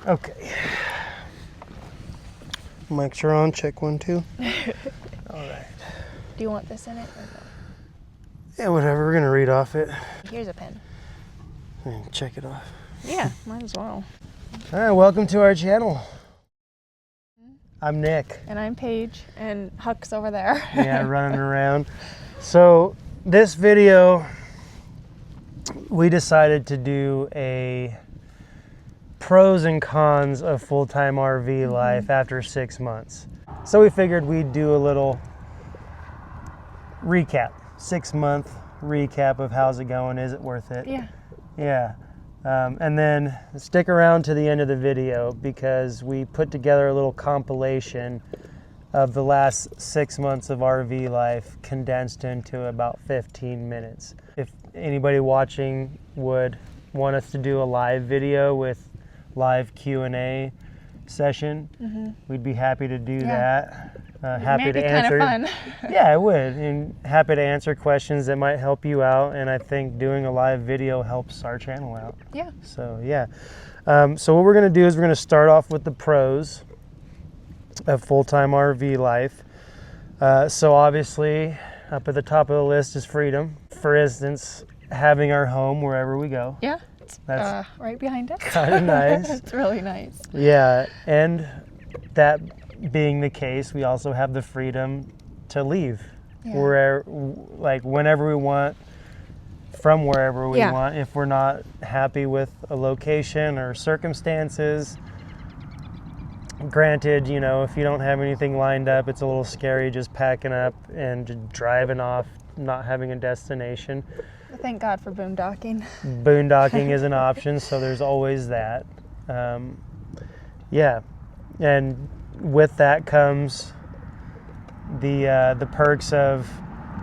Okay. Mics are on. Check 1, 2. All right. Do you want this in it? Or no? Yeah, whatever. We're gonna read off it. Here's a pen. And check it off. Yeah, might as well. All right. Welcome to our channel. I'm Nick. And I'm Paige, and Huck's over there. Yeah, running around. So this video, we decided to do a pros and cons of full-time RV life after 6 months. So we figured we'd do a little recap, 6-month recap of how's it going, is it worth it? Yeah. Yeah. And then stick around to the end of the video because we put together a little compilation of the last 6 months of RV life condensed into about 15 minutes. If anybody watching would want us to do a live video with live Q&A session, we'd be happy to do that. Happy to answer. Kind of fun. Yeah, it would, and happy to answer questions that might help you out. And I think doing a live video helps our channel out. Yeah. So yeah. So what we're gonna do is we're gonna start off with the pros of full-time RV life. So obviously, up at the top of the list is freedom. For instance, having our home wherever we go. Yeah. That's right behind us. kind of nice. It's really nice. Yeah, and that being the case, we also have the freedom to leave whenever we want, from wherever we want. If we're not happy with a location or circumstances, granted, you know, if you don't have anything lined up, it's a little scary just packing up and just driving off, not having a destination. Thank God for boondocking. Boondocking is an option, so there's always that. Yeah, and with that comes the perks of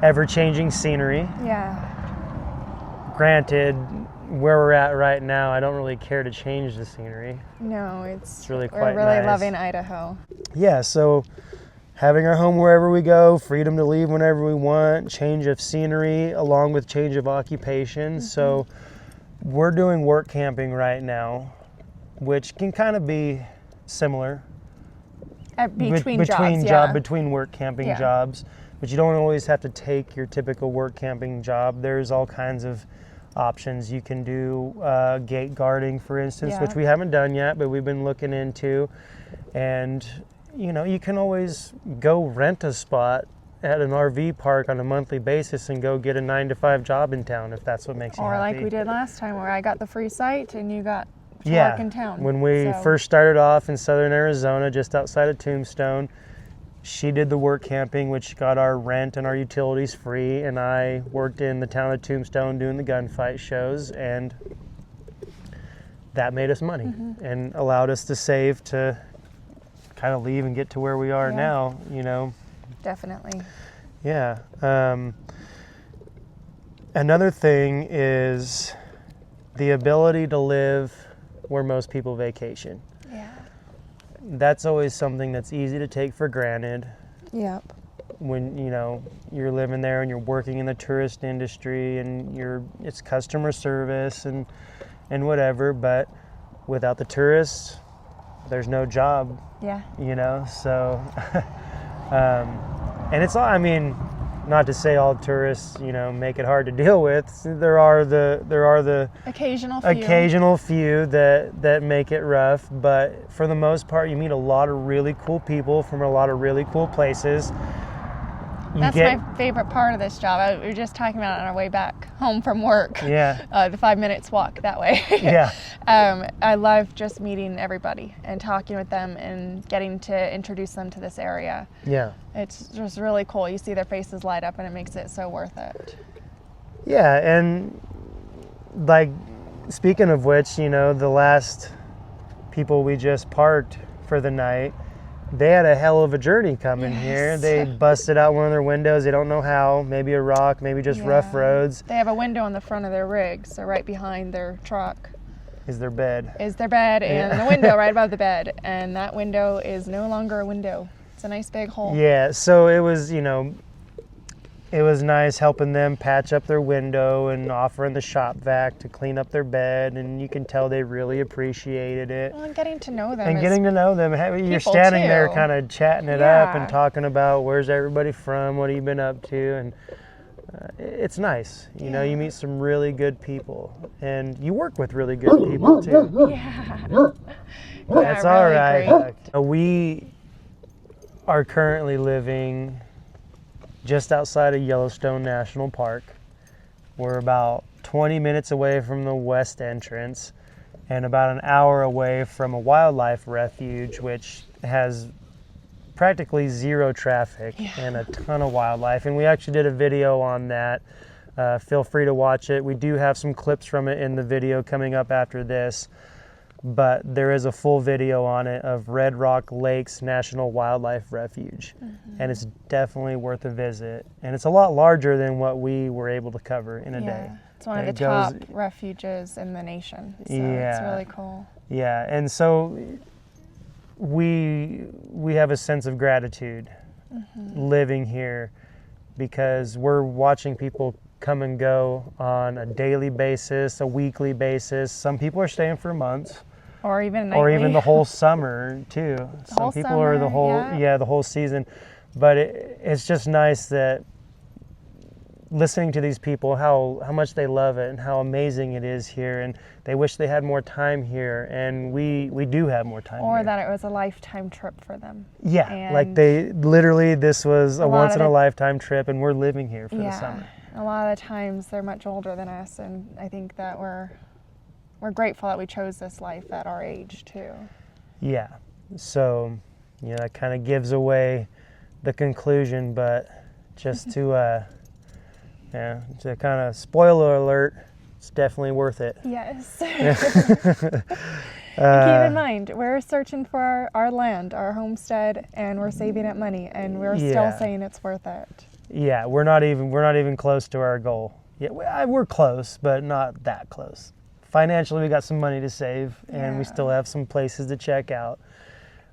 ever-changing scenery. Yeah. Granted, where we're at right now, I don't really care to change the scenery. No, it's really quite we're really nice. loving Idaho. Yeah, so having our home wherever we go, freedom to leave whenever we want, change of scenery along with change of occupation. So we're doing work camping right now, which can kind of be similar. Between work camping jobs, but you don't always have to take your typical work camping job. There's all kinds of options. You can do gate guarding, for instance, which we haven't done yet, but we've been looking into. And you know, you can always go rent a spot at an RV park on a monthly basis and go get a 9-to-5 job in town if that's what makes you happy. Or like we did last time, where I got the free site and you got to work in town. When we first started off in southern Arizona, just outside of Tombstone, she did the work camping, which got our rent and our utilities free, and I worked in the town of Tombstone doing the gunfight shows, and that made us money and allowed us to save to kind of leave and get to where we are now, you know. Definitely. Yeah. Another thing is the ability to live where most people vacation. Yeah. That's always something that's easy to take for granted. Yep. When, you know, you're living there and you're working in the tourist industry and it's customer service and whatever, but without the tourists, there's no job. Yeah. You know, so and it's all, I mean, not to say all tourists, you know, make it hard to deal with. There are the occasional few that make it rough, but for the most part, you meet a lot of really cool people from a lot of really cool places. That's my favorite part of this job. We were just talking about it on our way back home from work. Yeah. The 5 minutes walk that way. Yeah. I love just meeting everybody and talking with them and getting to introduce them to this area. Yeah. It's just really cool. You see their faces light up and it makes it so worth it. Yeah, and like, speaking of which, you know, the last people we just parked for the night, they had a hell of a journey coming here. They busted out one of their windows. They don't know how. Maybe a rock, maybe just rough roads. They have a window in the front of their rig, so right behind their truck is their bed. And the window right above the bed. And that window is no longer a window. It's a nice big hole. Yeah, so it was, you know, it was nice helping them patch up their window and offering the shop vac to clean up their bed, and you can tell they really appreciated it. Well, and getting to know them. And getting to know them. You're standing there kind of chatting it up and talking about where's everybody from, what have you been up to, and it's nice. You know, you meet some really good people, and you work with really good people too. Yeah. That's really all right. great. We are currently living just outside of Yellowstone National Park. We're about 20 minutes away from the west entrance and about an hour away from a wildlife refuge, which has practically zero traffic and a ton of wildlife. And we actually did a video on that. Feel free to watch it. We do have some clips from it in the video coming up after this, but there is a full video on it of Red Rock Lakes National Wildlife Refuge, and it's definitely worth a visit. And it's a lot larger than what we were able to cover in a day. It's one of the top refuges in the nation, so it's really cool. Yeah, and so we have a sense of gratitude living here, because we're watching people come and go on a daily basis, a weekly basis. Some people are staying for months. Or even nightly. Or even the whole summer too. Some people are the whole season. But it's just nice that listening to these people, how much they love it and how amazing it is here, and they wish they had more time here, and we do have more time or here. that it was a lifetime trip for them. Yeah, and like this was a once in a lifetime trip, and we're living here for the summer. A lot of the times they're much older than us, and I think that we're grateful that we chose this life at our age too. Yeah. So, it kind of gives away the conclusion, but just to kind of spoiler alert, it's definitely worth it. Yes. Keep in mind, we're searching for our land, our homestead, and we're saving up money, and we're still saying it's worth it. Yeah, we're not even close to our goal. Yeah, we're close, but not that close. Financially, we got some money to save, and we still have some places to check out.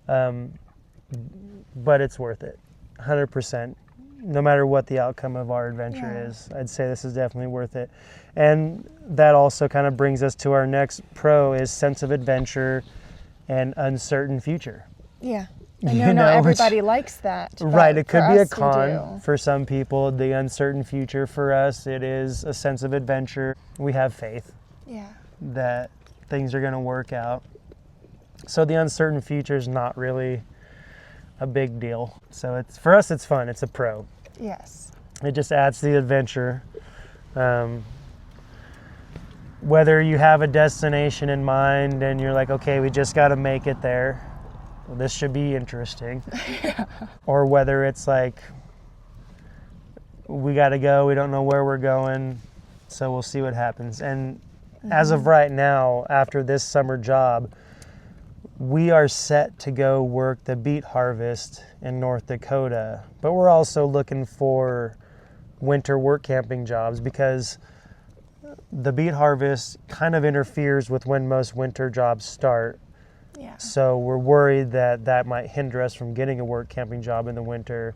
But it's worth it, 100%. No matter what the outcome of our adventure is, I'd say this is definitely worth it. And that also kind of brings us to our next pro is sense of adventure and uncertain future. Yeah. I know not everybody likes that. Right, it could be a con for some people. The uncertain future for us, it is a sense of adventure. We have faith that things are going to work out. So the uncertain future is not really a big deal. So for us, it's fun. It's a pro. Yes. It just adds to the adventure. Whether you have a destination in mind and you're like, okay, we just got to make it there. Well, this should be interesting. Or whether it's like, we got to go, we don't know where we're going, so we'll see what happens. And as of right now, after this summer job, we are set to go work the beet harvest in North Dakota, but we're also looking for winter work camping jobs, because the beet harvest kind of interferes with when most winter jobs start. Yeah. So we're worried that might hinder us from getting a work camping job in the winter.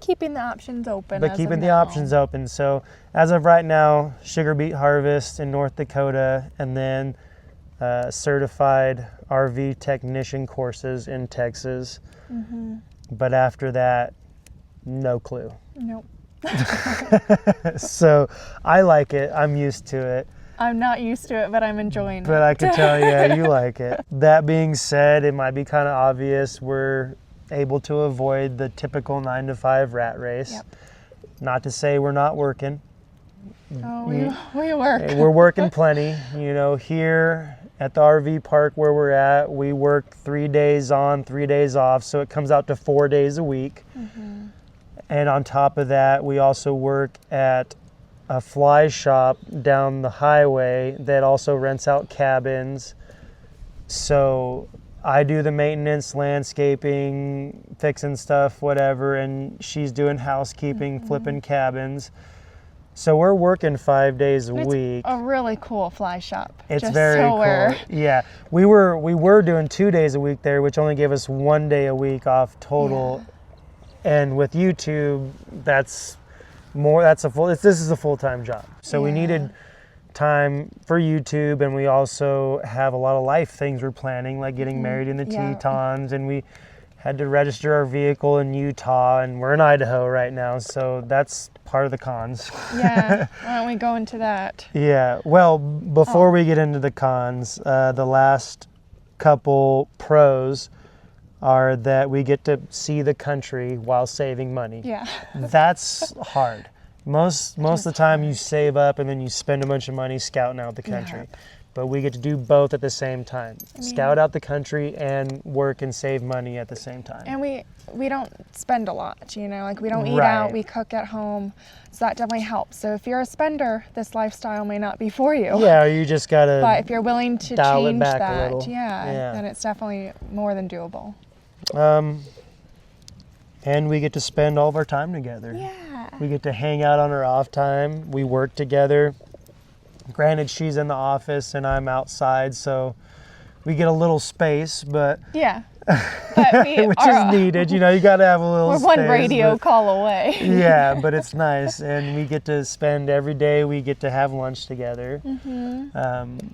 Keeping the options open. But keeping the options open. So as of right now, sugar beet harvest in North Dakota, and then certified RV technician courses in Texas. But after that, no clue. Nope. So I like it. I'm used to it. I'm not used to it, but I'm enjoying it. But I can tell you like it. That being said, it might be kind of obvious we're able to avoid the typical 9-to-5 rat race. Yep. Not to say we're not working. Oh, we work. We're working plenty. Here at the RV park where we're at, we work 3 days on, 3 days off, so it comes out to 4 days a week. And on top of that, we also work at a fly shop down the highway that also rents out cabins. So I do the maintenance, landscaping, fixing stuff, whatever, and she's doing housekeeping, flipping cabins. So we're working 5 days a week. A really cool fly shop. It's very cool. Yeah, we were doing 2 days a week there, which only gave us 1 day a week off total. And with YouTube, this is a full-time job. So we needed time for YouTube, and we also have a lot of life things we're planning, like getting married in the Tetons, and we had to register our vehicle in Utah, and we're in Idaho right now, so that's part of the cons. Yeah, why don't we go into that? Yeah, well, before we get into the cons, the last couple pros are that we get to see the country while saving money. Yeah. That's hard. Most of the time you save up and then you spend a bunch of money scouting out the country. Yeah. But we get to do both at the same time. Scout out the country and work and save money at the same time. And we don't spend a lot, you know, like we don't eat out, we cook at home. So that definitely helps. So if you're a spender, this lifestyle may not be for you. Yeah, or you just gotta But if you're willing to dial change it back that, a little. then it's definitely more than doable. And we get to spend all of our time together. Yeah. We get to hang out on our off time. We work together. Granted, she's in the office and I'm outside, so we get a little space, but yeah, but which is needed. You know, you got to have a little. We're space, one radio call away. Yeah, but it's nice, and we get to spend every day. We get to have lunch together, and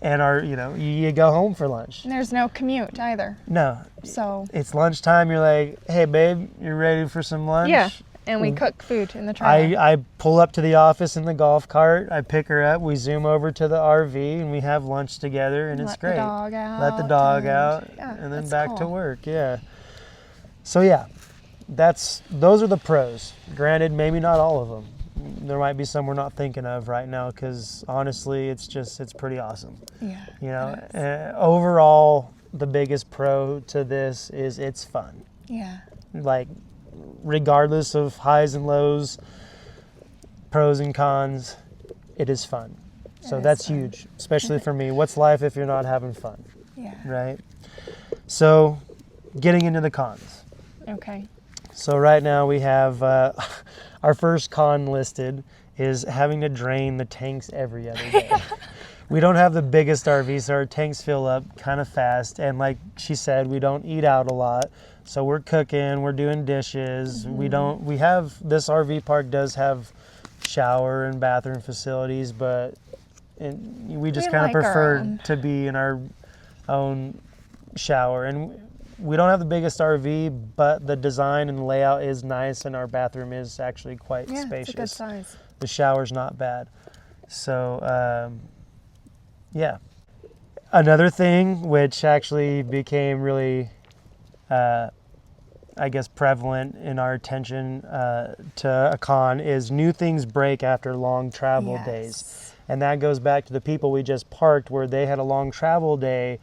you go home for lunch. And there's no commute either. No, so it's lunchtime. You're like, hey, babe, you ready for some lunch? Yeah. And we cook food in the trailer. I pull up to the office in the golf cart. I pick her up. We zoom over to the RV and we have lunch together, and it's great. Let the dog out, and then back to work. Yeah. So yeah, those are the pros. Granted, maybe not all of them. There might be some we're not thinking of right now, because honestly, it's pretty awesome. Yeah. You know, overall, the biggest pro to this is it's fun. Yeah. Like, regardless of highs and lows, pros and cons, it is fun. So that's huge, especially for me. What's life if you're not having fun? Yeah. Right? So, getting into the cons. Okay. So right now we have our first con listed is having to drain the tanks every other day. We don't have the biggest RV, so our tanks fill up kind of fast. And like she said, we don't eat out a lot. So we're cooking, we're doing dishes. This RV park does have shower and bathroom facilities, but we just kind of prefer to be in our own shower. And we don't have the biggest RV, but the design and the layout is nice, and our bathroom is actually quite spacious. It's a good size. The shower's not bad. So, yeah. Another thing which actually became really prevalent in our attention to a con is new things break after long travel days. And that goes back to the people we just parked, where they had a long travel day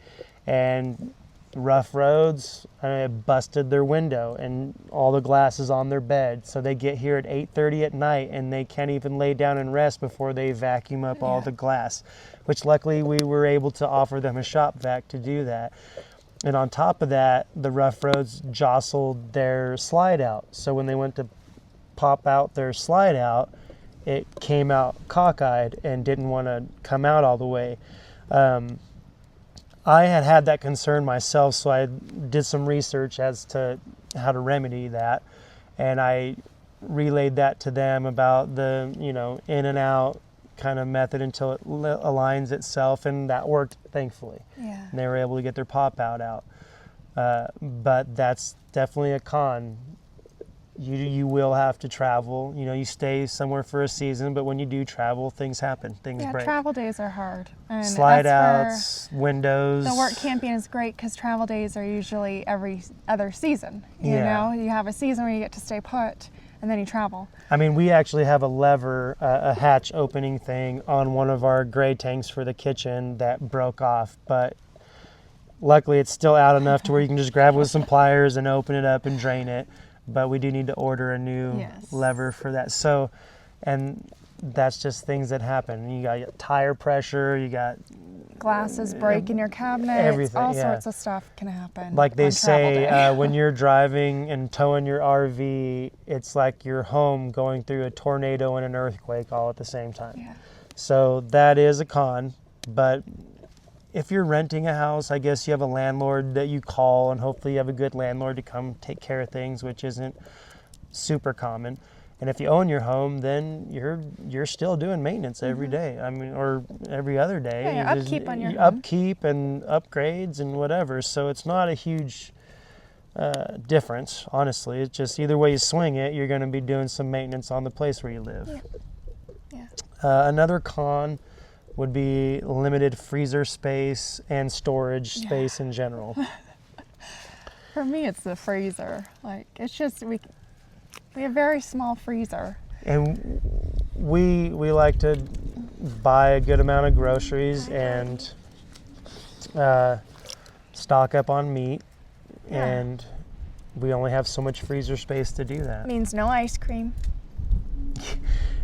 and rough roads busted their window and all the glass is on their bed. So they get here at 8:30 at night and they can't even lay down and rest before they vacuum up all the glass, which luckily we were able to offer them a shop vac to do that. And on top of that, the rough roads jostled their slide out. So when they went to pop out their slide out, it came out cockeyed and didn't want to come out all the way. I had that concern myself, so I did some research as to how to remedy that. And I relayed that to them about the, in and out kind of method until it aligns itself, and that worked, thankfully. Yeah. And they were able to get their pop out. But that's definitely a con. You will have to travel. You stay somewhere for a season, but when you do travel, things happen. Things break. Travel days are hard. And slide outs, windows. The work camping is great because travel days are usually every other season. You know, you have a season where you get to stay put, and then you travel. I mean, we actually have a lever, a hatch opening thing on one of our gray tanks for the kitchen that broke off, but luckily it's still out enough to where you can just grab it with some pliers and open it up and drain it. But we do need to order a new lever for that. So, and that's just things that happen. You got tire pressure, you got glasses break in your cabinet, everything, all sorts of stuff can happen. Like they say, when you're driving and towing your RV, it's like you're home going through a tornado and an earthquake all at the same time. Yeah. So that is a con, but if you're renting a house, I guess you have a landlord that you call, and hopefully you have a good landlord to come take care of things, which isn't super common. And if you own your home, then you're still doing maintenance every day. I mean, or every other day. Yeah, You upkeep on your home. upkeep and upgrades and whatever. So it's not a huge difference, honestly. It's just either way you swing it, you're going to be doing some maintenance on the place where you live. Yeah. Another con would be limited freezer space and storage space in general. For me, it's the freezer. Like, it's just, we have a very small freezer. And we like to buy a good amount of groceries and stock up on meat. Yeah. And we only have so much freezer space to do that. Means no ice cream.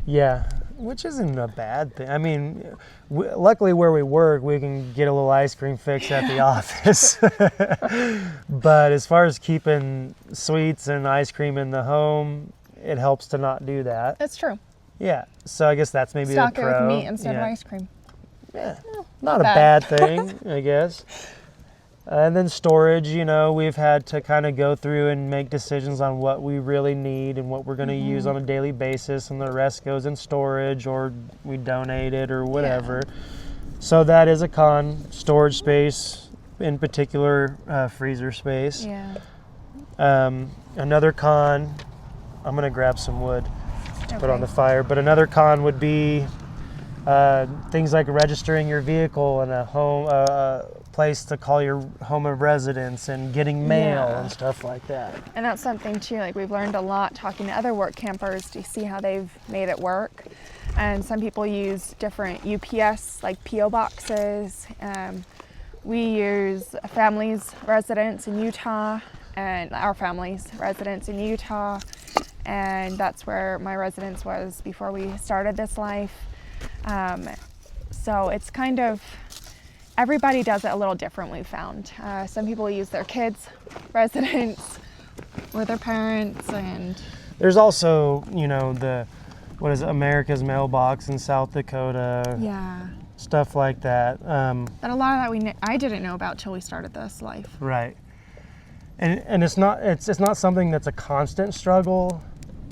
Yeah, which isn't a bad thing. I mean, luckily where we work, we can get a little ice cream fix at the office. But as far as keeping sweets and ice cream in the home, it helps to not do that. That's true. Yeah, so I guess that's maybe Stock a it pro. with meat instead of ice cream. Yeah, not a bad thing, I guess. And then storage, you know, we've had to kind of go through and make decisions on what we really need and what we're going to use on a daily basis, and the rest goes in storage or we donate it or whatever. Yeah. So that is a con, storage space, in particular freezer space. Yeah. Another con, I'm going to grab some wood to put on the fire, but another con would be things like registering your vehicle in a home, place to call your home of residence, and getting mail and stuff like that. And that's something too, like we've learned a lot talking to other work campers to see how they've made it work. And some people use different UPS, like PO boxes. We use a family's residence in Utah, and our family's residence in Utah. And that's where my residence was before we started this life. So it's kind of, everybody does it a little different, we've found. Some people use their kids' residence or their parents, and there's also, you know, America's Mailbox in South Dakota. Yeah. Stuff like that. But a lot of that I didn't know about till we started this life. Right. And it's not something that's a constant struggle.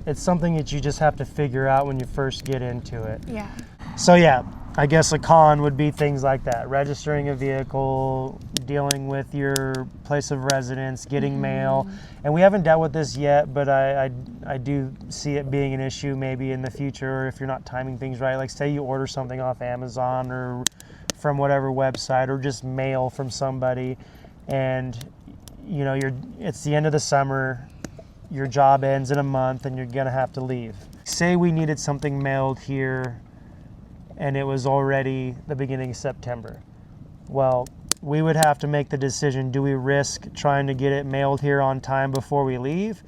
It's something that you just have to figure out when you first get into it. Yeah. So yeah, I guess a con would be things like that: registering a vehicle, dealing with your place of residence, getting mail. And we haven't dealt with this yet, but I do see it being an issue maybe in the future if you're not timing things right. Like say you order something off Amazon or from whatever website, or just mail from somebody, and you know it's the end of the summer, your job ends in a month, and you're gonna have to leave. Say we needed something mailed here and it was already the beginning of September. Well, we would have to make the decision: do we risk trying to get it mailed here on time before we leave,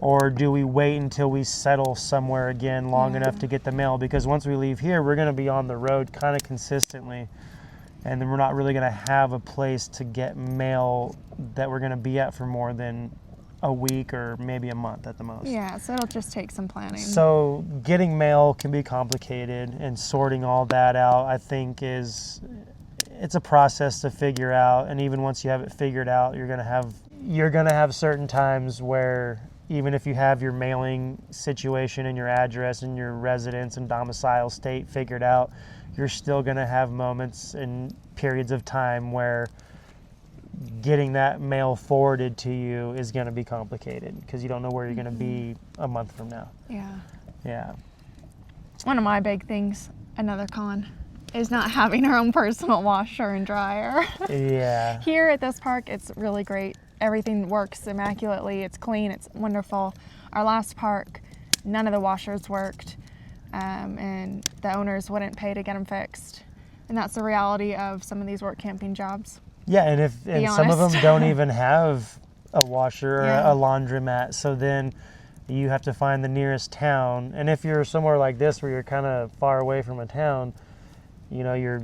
or do we wait until we settle somewhere again long enough to get the mail? Because once we leave here, we're going to be on the road kind of consistently, and then we're not really going to have a place to get mail that we're going to be at for more than a week or maybe a month at the most. Yeah, so it'll just take some planning. So getting mail can be complicated, and sorting all that out, I think, it's a process to figure out. And even once you have it figured out, you're gonna have certain times where even if you have your mailing situation and your address and your residence and domicile state figured out, you're still gonna have moments and periods of time where getting that mail forwarded to you is going to be complicated because you don't know where you're going to be a month from now. Yeah. One of my big things, another con, is not having our own personal washer and dryer. Yeah. Here at this park, it's really great. Everything works immaculately. It's clean. It's wonderful. Our last park, none of the washers worked, and the owners wouldn't pay to get them fixed. And that's the reality of some of these work camping jobs. Yeah, and some of them don't even have a washer or a laundromat, so then you have to find the nearest town. And if you're somewhere like this where you're kind of far away from a town, you know, you're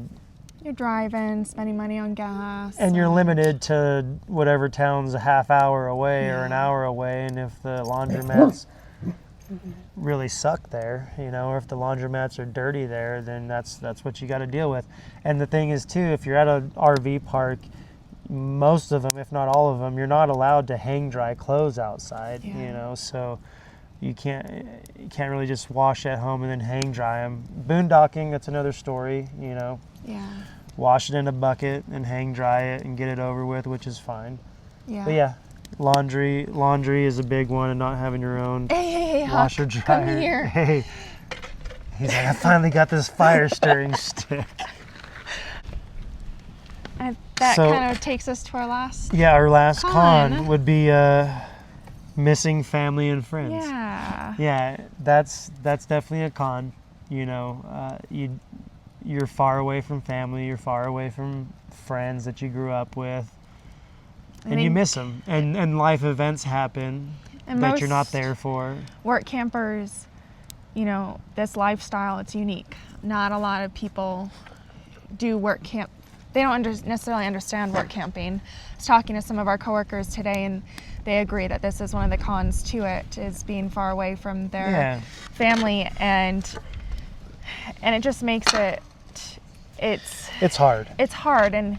driving, spending money on gas. And you're limited to whatever town's a half hour away or an hour away, and if the laundromat's really suck there, you know, or if the laundromats are dirty there, then that's what you got to deal with. And the thing is too, if you're at an RV park, most of them, if not all of them, you're not allowed to hang dry clothes outside, you know, so you can't really just wash at home and then hang dry them. Boondocking, that's another story, you know. Yeah. Wash it in a bucket and hang dry it and get it over with, which is fine. Yeah. But yeah, laundry is a big one, and not having your own Hey, washer Huck, dryer. come here. Hey, he's like, I finally got this fire stirring stick. And that So- kind of takes us to our last. Yeah, our last Con. con would be missing family and friends. Yeah. Yeah, that's definitely a con. You know, you're far away from family, you're far away from friends that you grew up with, and you miss them. And life events happen And that you're not most there for. Work campers, you know, this lifestyle, it's unique. Not a lot of people do work camp. They don't necessarily understand work camping. I was talking to some of our coworkers today, and they agree that this is one of the cons to it, is being far away from their family, and it just makes it's hard. It's hard, and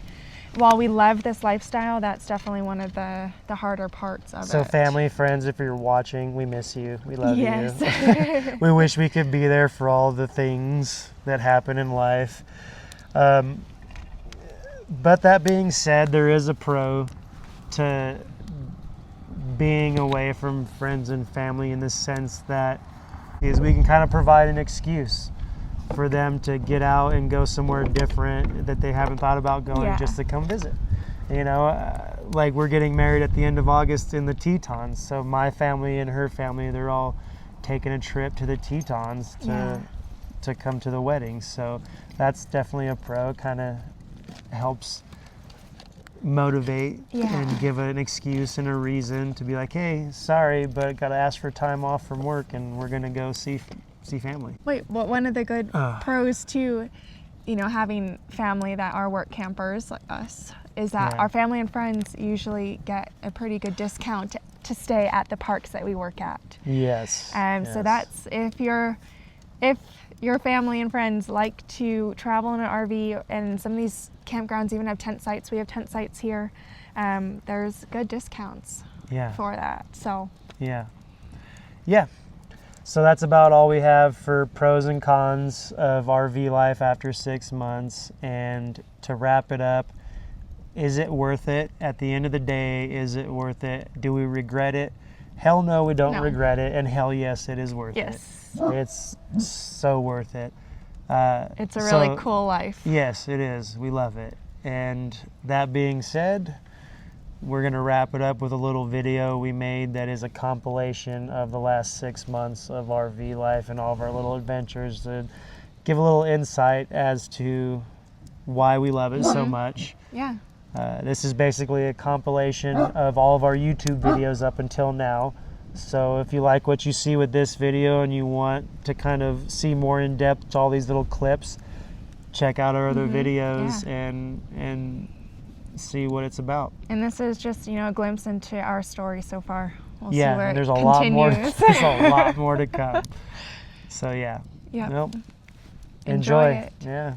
while we love this lifestyle, that's definitely one of the harder parts of it. So family, friends, if you're watching, we miss you. We love Yes. you. We wish we could be there for all the things that happen in life. But that being said, there is a pro to being away from friends and family, in the sense that is we can kind of provide an excuse for them to get out and go somewhere different that they haven't thought about going, just to come visit. You know, like we're getting married at the end of August in the Tetons, so my family and her family, they're all taking a trip to the Tetons to come to the wedding. So that's definitely a pro. Kind of helps motivate and give an excuse and a reason to be like, hey, sorry, but gotta ask for time off from work and we're gonna go see family. Wait, well, one of the good pros too, you know, having family that are work campers like us, is that our family and friends usually get a pretty good discount to stay at the parks that we work at. Yes. So that's if your family and friends like to travel in an RV, and some of these campgrounds even have tent sites. We have tent sites here. There's good discounts for that. So yeah. So that's about all we have for pros and cons of RV life after 6 months. And to wrap it up, is it worth it? At the end of the day, is it worth it? Do we regret it? Hell no, we don't regret it. And hell yes, it is worth it. It's so worth it. It's a really cool life. Yes, it is. We love it. And that being said, we're going to wrap it up with a little video we made that is a compilation of the last 6 months of RV life and all of our little adventures, to give a little insight as to why we love it so much. Yeah. This is basically a compilation of all of our YouTube videos up until now. So if you like what you see with this video and you want to kind of see more in depth to all these little clips, check out our other videos and see what it's about. And this is just, you know, a glimpse into our story so far. We'll see where and there's it a lot more. continues. There's a lot more to come. So Yep. Enjoy it. Yeah.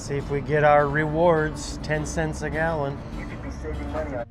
See if we get our rewards, 10 cents a gallon. You could be saving money on.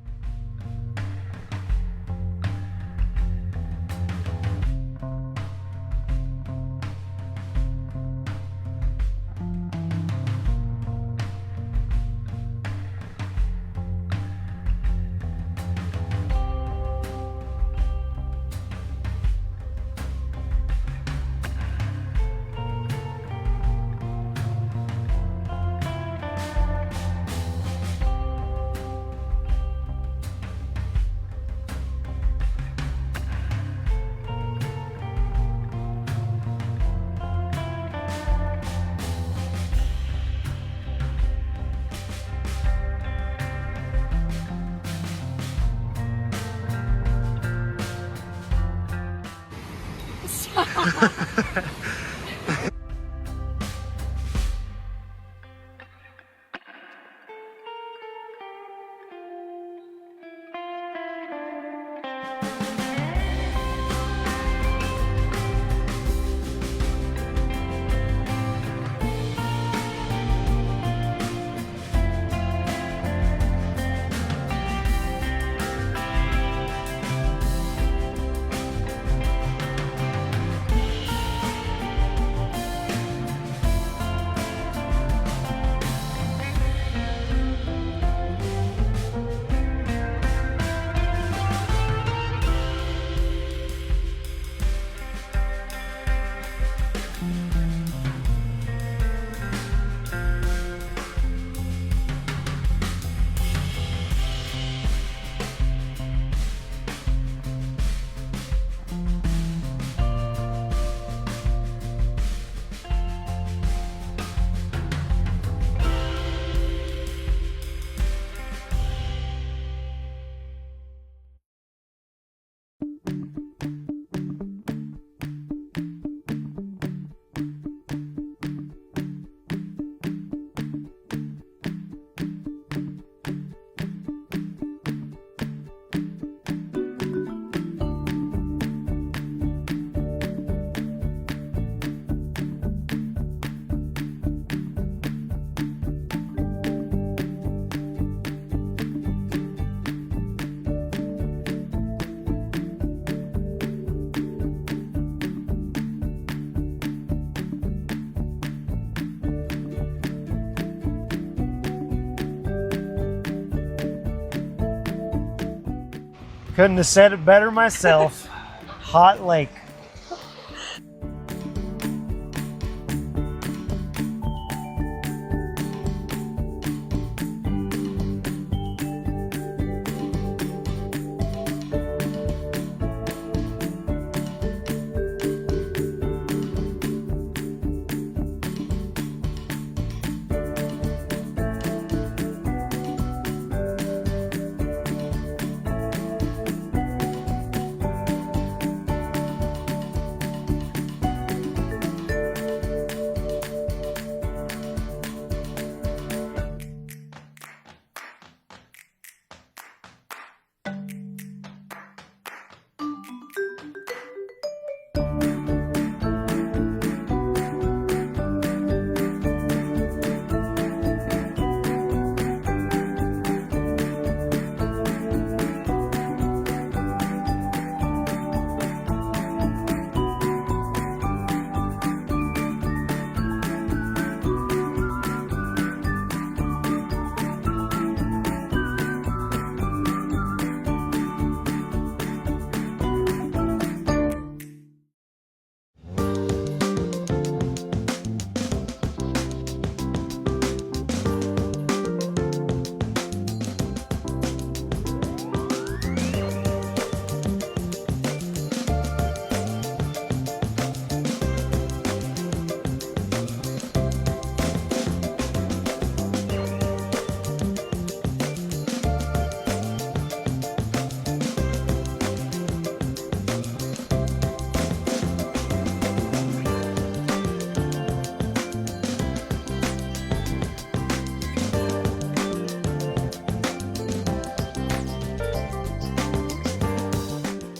Couldn't have said it better myself. Hot lake.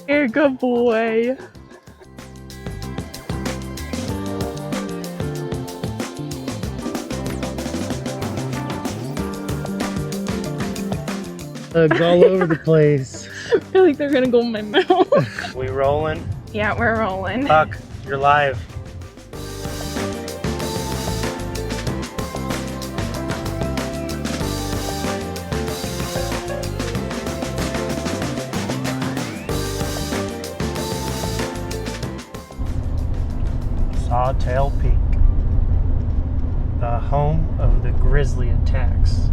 You're a good boy. all over the place. I feel like they're gonna go in my mouth. We rolling? Yeah, we're rolling. Huck, you're live. Sawtail Peak, the home of the grizzly attacks.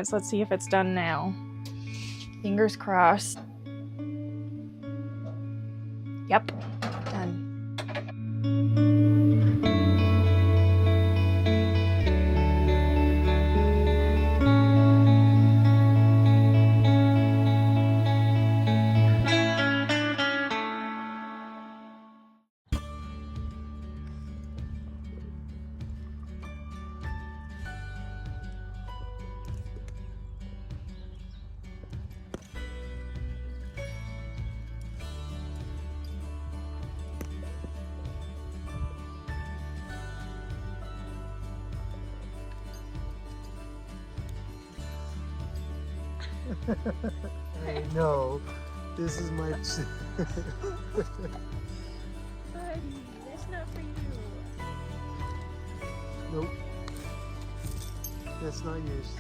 So let's see if it's done now. Fingers crossed. Yep, done. I know. This is my... Buddy, that's not for you. Nope. That's not yours.